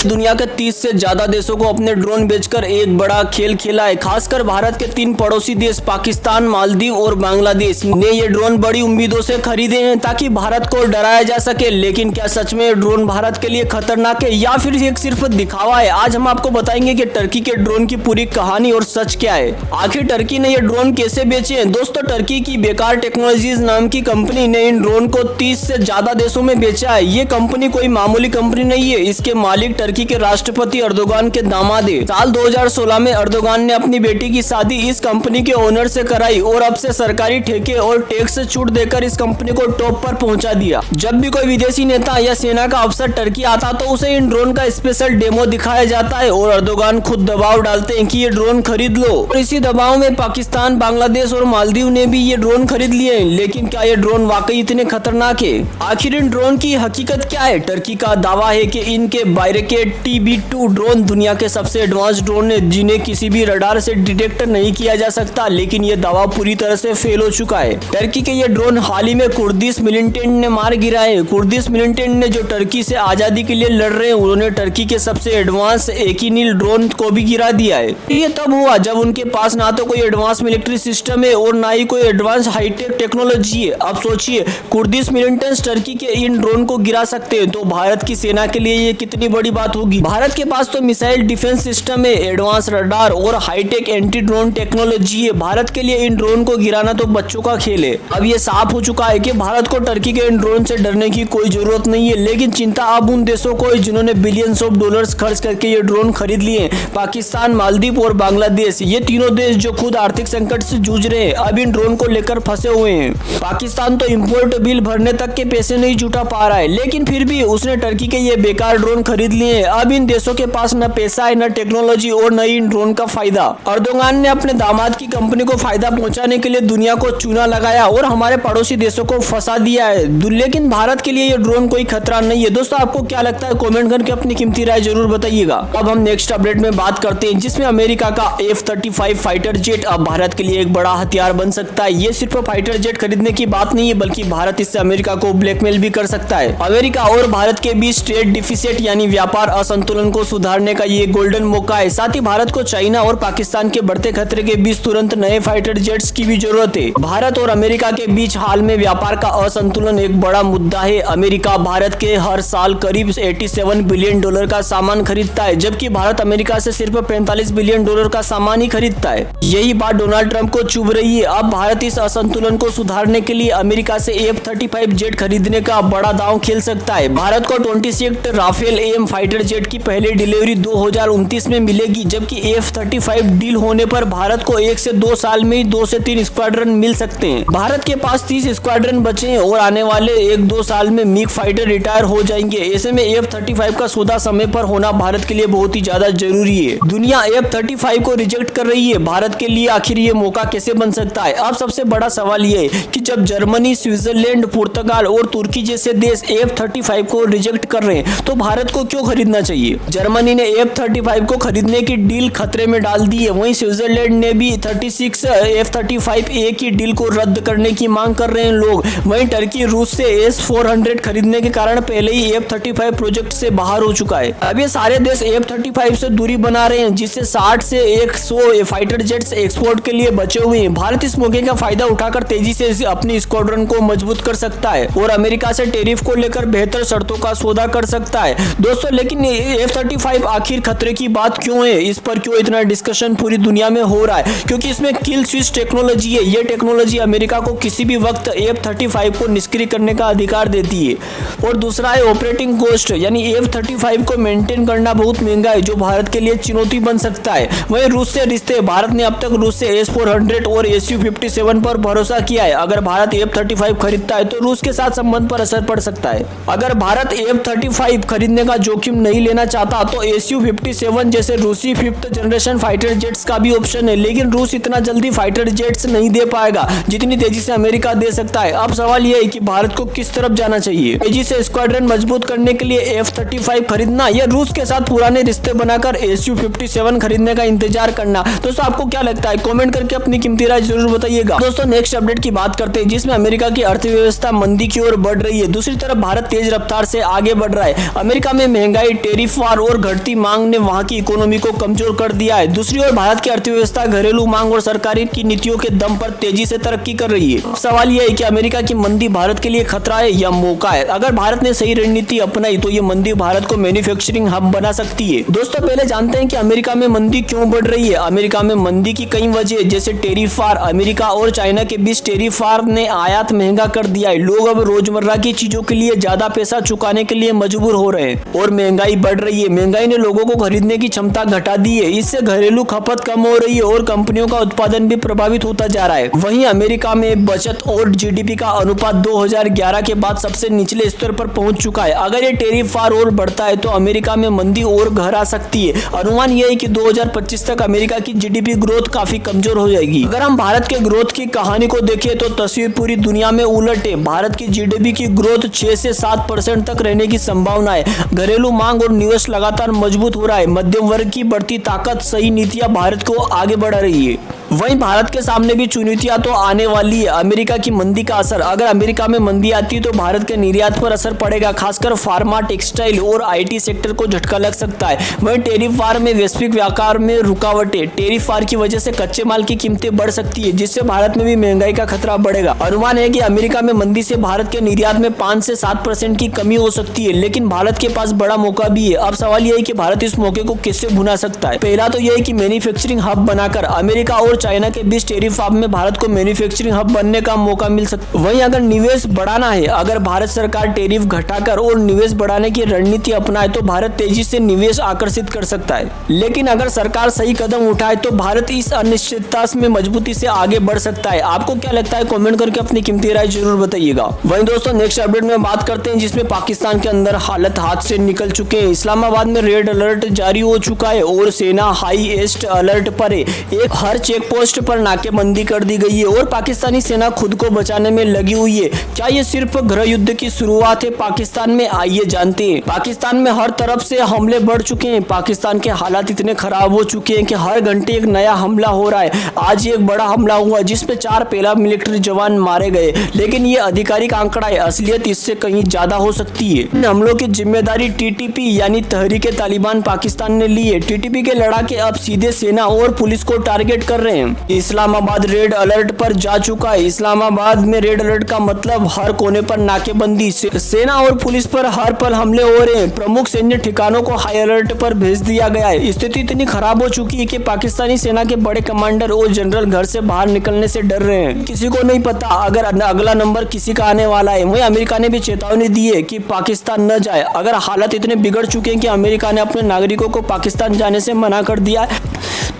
दुनिया के 30 से ज्यादा देशों को अपने ड्रोन बेचकर एक बड़ा खेल खेला है। खासकर भारत के 3 पड़ोसी देश पाकिस्तान, मालदीव और बांग्लादेश ने ये ड्रोन बड़ी उम्मीदों से खरीदे हैं ताकि भारत को डराया जा सके। लेकिन क्या सच में ये ड्रोन भारत के लिए खतरनाक है या फिर ये सिर्फ दिखावा है? आज हम आपको बताएंगे कि टर्की के ड्रोन की पूरी कहानी और सच क्या है। आखिर टर्की ने ये ड्रोन कैसे बेचे हैं? दोस्तों, टर्की की बेकार टेक्नोलॉजीज नाम की कंपनी ने इन ड्रोन को 30 से ज्यादा देशों में बेचा है। ये कंपनी कोई मामूली कंपनी नहीं है। इसके मालिक टर्की के राष्ट्रपति अर्दोगान के दामाद है। साल 2016 में अर्दोगान ने अपनी बेटी की शादी इस कंपनी के ओनर से कराई और अब से सरकारी ठेके और टैक्स से छूट देकर इस कंपनी को टॉप पर पहुंचा दिया। जब भी कोई विदेशी नेता या सेना का अफसर टर्की आता तो उसे इन ड्रोन का स्पेशल डेमो दिखाया जाता है और अर्दोगान खुद दबाव डालते हैं कि ये ड्रोन खरीद लो। और इसी दबाव में पाकिस्तान, बांग्लादेश और मालदीव ने भी ये ड्रोन खरीद लिए हैं। लेकिन क्या ये ड्रोन वाकई इतने खतरनाक है? आखिर इन ड्रोन की हकीकत क्या है? टर्की का दावा है कि इनके बायरेकेड TB2 ड्रोन दुनिया के सबसे एडवांस ड्रोन है जिन्हें किसी भी रडार से डिटेक्ट नहीं किया जा सकता। लेकिन ये दावा पूरी तरह से फेल हो चुका है। टर्की के ये ड्रोन हाल ही में कुर्दिश मिलिटेंट ने मार गिराए। कुर्दिश मिलिटेंट ने जो टर्की से आजादी के लिए लड़ रहे हैं, उन्होंने टर्की के सबसे एडवांस एकिनिल ड्रोन को भी गिरा दिया है। ये तब हुआ जब उनके पास ना तो कोई एडवांस मिलिट्री सिस्टम है और ना ही कोई एडवांस हाईटेक टेक्नोलॉजी है। अब सोचिए, कुर्दिश मिलिटेंट्स टर्की के इन ड्रोन को गिरा सकते हैं तो भारत की सेना के लिए ये कितनी बड़ी बात होगी। भारत के पास तो मिसाइल डिफेंस सिस्टम है, एडवांस रडार और हाईटेक एंटी ड्रोन टेक्नोलॉजी है। भारत के लिए इन ड्रोन को गिराना तो बच्चों का खेल है। अब ये साफ हो चुका है कि भारत को टर्की के इन ड्रोन से डरने की कोई जरूरत नहीं है। लेकिन चिंता अब उन देशों को है जिन्होंने बिलियंस ऑफ डॉलर्स खर्च करके ये ड्रोन खरीद लिए। पाकिस्तान, मालदीव और बांग्लादेश, ये तीनों देश जो खुद आर्थिक संकट से जूझ रहे हैं, अब इन ड्रोन को लेकर फंसे हुए हैं। पाकिस्तान तो इम्पोर्ट बिल भरने तक के पैसे नहीं जुटा पा रहा है, लेकिन फिर भी उसने टर्की के ये बेकार ड्रोन खरीद लिए हैं। अब इन देशों के पास न पैसा है, न टेक्नोलॉजी और न ही इन ड्रोन का फायदा। अर्दोगान ने अपने दामाद की कंपनी को फायदा पहुंचाने के लिए दुनिया को चूना लगाया और हमारे पड़ोसी देशों को फंसा दिया है। लेकिन भारत के लिए ये ड्रोन कोई खतरा नहीं है। दोस्तों, आपको क्या लगता है? कमेंट करके अपनी कीमती राय जरूर बताइएगा। अब हम नेक्स्ट अपडेट में बात करते हैं जिसमें अमेरिका का F-35 फाइटर जेट अब भारत के लिए एक बड़ा हथियार बन सकता है। ये सिर्फ फाइटर जेट खरीदने की बात नहीं है, बल्कि भारत इससे अमेरिका को ब्लैकमेल भी कर सकता है। अमेरिका और भारत के बीच ट्रेड डिफिसिट यानी व्यापार असंतुलन को सुधारने का ये गोल्डन मौका है। साथ ही भारत को चाइना और पाकिस्तान के बढ़ते खतरे के बीच तुरंत नए फाइटर जेट्स की भी जरूरत है। भारत और अमेरिका के बीच हाल में व्यापार का असंतुलन एक बड़ा मुद्दा है। अमेरिका भारत के हर साल करीब 87 बिलियन डॉलर का सामान खरीदता है, जबकि भारत अमेरिका से सिर्फ 45 बिलियन डॉलर का सामान ही खरीदता है। यही बात डोनाल्ड ट्रंप को चुभ रही है। अब भारत इस असंतुलन को सुधारने के लिए अमेरिका से F-35 जेट खरीदने का बड़ा दांव खेल सकता है। भारत को 26 राफेल AM फाइटर जेट की पहली डिलीवरी 2029 में मिलेगी, जबकि F-35 डील होने पर भारत को 1 से 2 साल में ही 2 से 3 स्क्वाड्रन मिल सकते हैं। भारत के पास 30 स्क्वाड्रन बचे हैं और आने वाले 1-2 साल में मिग फाइटर रिटायर हो जाएंगे। ऐसे में F-35 का सौदा समय पर होना भारत के लिए बहुत ही ज्यादा जरूरी है। दुनिया F-35 को रिजेक्ट कर रही है। भारत के लिए आखिर ये मौका कैसे बन सकता है? अब सबसे बड़ा सवाल ये है कि जब जर्मनी, स्विट्जरलैंड, पुर्तगाल और तुर्की जैसे देश F-35 को रिजेक्ट कर रहे हैं तो भारत को क्यों खरीदना चाहिए? जर्मनी ने F-35 को खरीदने की डील खतरे में डाल दी है। वहीं स्विट्जरलैंड ने भी 36 F-35A की डील को रद्द करने की मांग कर रहे हैं लोग। वहीं टर्की रूस से S-400 खरीदने के कारण पहले ही F-35 प्रोजेक्ट से बाहर हो चुका है। अब ये सारे देश F-35 से दूरी बना रहे हैं, जिससे 60 से 100 फाइटर जेट्स एक्सपोर्ट के लिए बचे हुए हैं। भारत इस मौके का फायदा उठाकर तेजी से अपनी स्क्वाड्रन को मजबूत कर सकता है और अमेरिका से टैरिफ को लेकर बेहतर शर्तों का सौदा कर सकता है। दोस्तों, लेकिन F-35 आखिर खतरे की बात क्यों है? इस पर क्यों इतना डिस्कशन पूरी दुनिया में हो रहा है? क्योंकि इसमें किल स्विच टेक्नोलॉजी है। ये टेक्नोलॉजी अमेरिका को किसी भी वक्त F-35 को निष्क्रिय करने का अधिकार देती है। और दूसरा है ऑपरेटिंग कॉस्ट, यानी F-35 को मेंटेन करना बहुत महंगा है, जो भारत के लिए चुनौती बन सकता है। वहीं रूस से रिश्ते, भारत ने अब तक रूस से S-400 और Su-57 पर भरोसा किया है। अगर भारत F-35 खरीदता है तो रूस के साथ संबंध पर असर पड़ सकता है। अगर भारत F-35 खरीदने का जोखिम नहीं लेना चाहता तो Su-57 जैसे रूसी 5th जनरेशन फाइटर जेट्स का भी ऑप्शन है। लेकिन रूस इतना जल्दी फाइटर जेट्स नहीं दे पाएगा जितनी तेजी से अमेरिका दे सकता है। अब सवाल यह है कि भारत को किस तरफ जाना चाहिए? तेजी से स्क्वाड्रन मजबूत करने के लिए F-35 खरीदना या रूस के साथ पुराने रिश्ते बनाकर Su-57 खरीदने का इंतजार करना? दोस्तों, आपको क्या लगता है? कमेंट करके अपनी कीमती राय जरूर बताइएगा। दोस्तों, नेक्स्ट अपडेट की बात करते हैं जिसमें अमेरिका की अर्थव्यवस्था मंदी की ओर बढ़ रही है। दूसरी तरफ भारत तेज रफ्तार से आगे बढ़ रहा है। अमेरिका में महंगाई महंगाई, टेरिफ वार और घटती मांग ने वहां की इकोनॉमी को कमजोर कर दिया है। दूसरी ओर भारत की अर्थव्यवस्था घरेलू मांग और सरकारी की नीतियों के दम पर तेजी से तरक्की कर रही है। सवाल यह है कि अमेरिका की मंदी भारत के लिए खतरा है या मौका है। अगर भारत ने सही रणनीति अपनाई तो ये मंदी भारत को मैन्युफैक्चरिंग हब बना सकती है। दोस्तों, पहले जानते हैं कि अमेरिका में मंदी क्यों बढ़ रही है। अमेरिका में मंदी की कई वजह, जैसे टेरिफ वार, अमेरिका और चाइना के बीच टेरिफ वार ने आयात महंगा कर दिया है। लोग अब रोजमर्रा की चीजों के लिए ज्यादा पैसा चुकाने के लिए मजबूर हो रहे हैं और महंगाई बढ़ रही है। महंगाई ने लोगों को खरीदने की क्षमता घटा दी है। इससे घरेलू खपत कम हो रही है और कंपनियों का उत्पादन भी प्रभावित होता जा रहा है। वहीं अमेरिका में बचत और जीडीपी का अनुपात 2011 के बाद सबसे निचले स्तर पर पहुंच चुका है। अगर ये टेरिफ वार और बढ़ता है तो अमेरिका में मंदी और गहरा सकती है। अनुमान यह है कि 2025 तक अमेरिका की जीडीपी ग्रोथ काफी कमजोर हो जाएगी। अगर हम भारत के ग्रोथ की कहानी को देखें तो तस्वीर पूरी दुनिया में उलट है। भारत की जीडीपी की ग्रोथ 6 से 7% तक रहने की संभावना है। घरेलू मांग और निवेश लगातार मजबूत हो रहा है। मध्यम वर्ग की बढ़ती ताकत, सही नीतियां भारत को आगे बढ़ा रही है। वहीं भारत के सामने भी चुनौतियां तो आने वाली है। अमेरिका की मंदी का असर, अगर अमेरिका में मंदी आती है तो भारत के निर्यात पर असर पड़ेगा, खासकर फार्मा, टेक्सटाइल और आईटी सेक्टर को झटका लग सकता है। वहीं टेरिफ वार में वैश्विक व्यापार में रुकावटें, टेरिफ वार की वजह से कच्चे माल की कीमतें बढ़ सकती है, जिससे भारत में भी महंगाई का खतरा बढ़ेगा। अनुमान है कि अमेरिका में मंदी से भारत के निर्यात में 5 से 7% की कमी हो सकती है, लेकिन भारत के पास बड़ा मौका भी है। अब सवाल यह है कि भारत इस मौके को कैसे भुना सकता है। पहला तो यह है कि मैन्युफैक्चरिंग हब बनाकर अमेरिका और चाइना के बीच टेरिफ वार में भारत को मैन्युफैक्चरिंग हब बनने का मौका मिल सकता है। वहीं अगर निवेश बढ़ाना है, अगर भारत सरकार टेरिफ घटाकर और निवेश बढ़ाने की रणनीति अपनाए तो भारत तेजी से निवेश आकर्षित कर सकता है। लेकिन अगर सरकार सही कदम उठाए तो भारत इस अनिश्चितता में मजबूती से आगे बढ़ सकता है। आपको क्या लगता है, कमेंट करके अपनी कीमती राय जरूर बताइएगा। वहीं दोस्तों, नेक्स्ट अपडेट में बात करते हैं जिसमें पाकिस्तान के अंदर हालत हाथ से निकल चुके हैं। इस्लामाबाद में रेड अलर्ट जारी हो चुका है और सेना हाईएस्ट अलर्ट पर है। एक हर चेक पोस्ट पर नाकेबंदी कर दी गई है और पाकिस्तानी सेना खुद को बचाने में लगी हुई है। क्या ये सिर्फ गृह युद्ध की शुरुआत है पाकिस्तान में? आइए जानते हैं। पाकिस्तान में हर तरफ से हमले बढ़ चुके हैं। पाकिस्तान के हालात इतने खराब हो चुके हैं कि हर घंटे एक नया हमला हो रहा है। आज एक बड़ा हमला हुआ जिसपे 4 पहला मिलिट्री जवान मारे गए, लेकिन ये आधिकारिक आंकड़ा है, असलियत इससे कहीं ज्यादा हो सकती है। इन हमलों की जिम्मेदारी टीटीपी यानी तहरीके तालिबान पाकिस्तान ने ली है। टीटीपी के लड़ाके अब सीधे सेना और पुलिस को टारगेट कर रहे हैं। इस्लामाबाद रेड अलर्ट पर जा चुका है। इस्लामाबाद में रेड अलर्ट का मतलब हर कोने पर नाकेबंदी, सेना और पुलिस पर हर पल हमले हो रहे हैं। प्रमुख सैन्य ठिकानों को हाई अलर्ट पर भेज दिया गया है। स्थिति इतनी खराब हो चुकी है कि पाकिस्तानी सेना के बड़े कमांडर और जनरल घर से बाहर निकलने से डर रहे हैं। किसी को नहीं पता अगर अगला नंबर किसी का आने वाला है। वहीं अमेरिका ने भी चेतावनी दी है कि पाकिस्तान न जाए। अगर हालात इतने बिगड़ चुके हैं कि अमेरिका ने अपने नागरिकों को पाकिस्तान जाने से मना कर दिया है,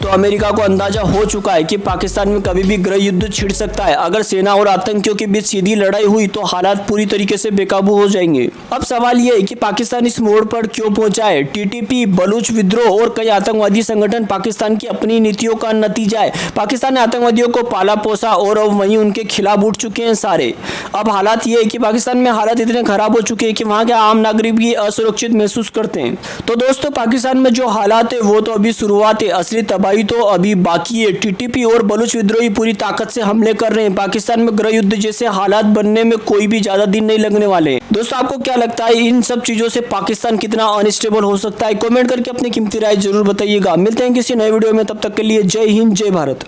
तो अमेरिका को अंदाजा हो चुका है कि पाकिस्तान में कभी भी गृह युद्ध छिड़ सकता है। अगर सेना और आतंकियों के बीच सीधी लड़ाई हुई तो हालात पूरी तरीके से बेकाबू हो जाएंगे। अब सवाल यह है कि पाकिस्तान इस मोड़ पर क्यों पहुंचा है? टीटीपी, बलूच विद्रोह और कई आतंकवादी संगठन पाकिस्तान की अपनी नीतियों का नतीजा है। पाकिस्तान ने आतंकवादियों को पाला पोसा और अब वहीं उनके खिलाफ उठ चुके हैं सारे। अब हालात ये है कि पाकिस्तान में हालात इतने खराब हो चुके हैं कि वहाँ के आम नागरिक भी असुरक्षित महसूस करते हैं। तो दोस्तों, पाकिस्तान में जो हालात है वो तो अभी शुरुआत है, असली तबाही तो अभी बाकी है। टीटीपी और बलूच विद्रोही पूरी ताकत से हमले कर रहे हैं। पाकिस्तान में गृह युद्ध जैसे हालात बनने में कोई भी ज्यादा दिन नहीं लगने वाले। दोस्तों, आपको क्या लगता है इन सब चीजों से पाकिस्तान कितना अनस्टेबल हो सकता है? कमेंट करके अपनी कीमती राय जरूर बताइएगा। मिलते हैं किसी नए वीडियो में, तब तक के लिए जय हिंद, जय भारत।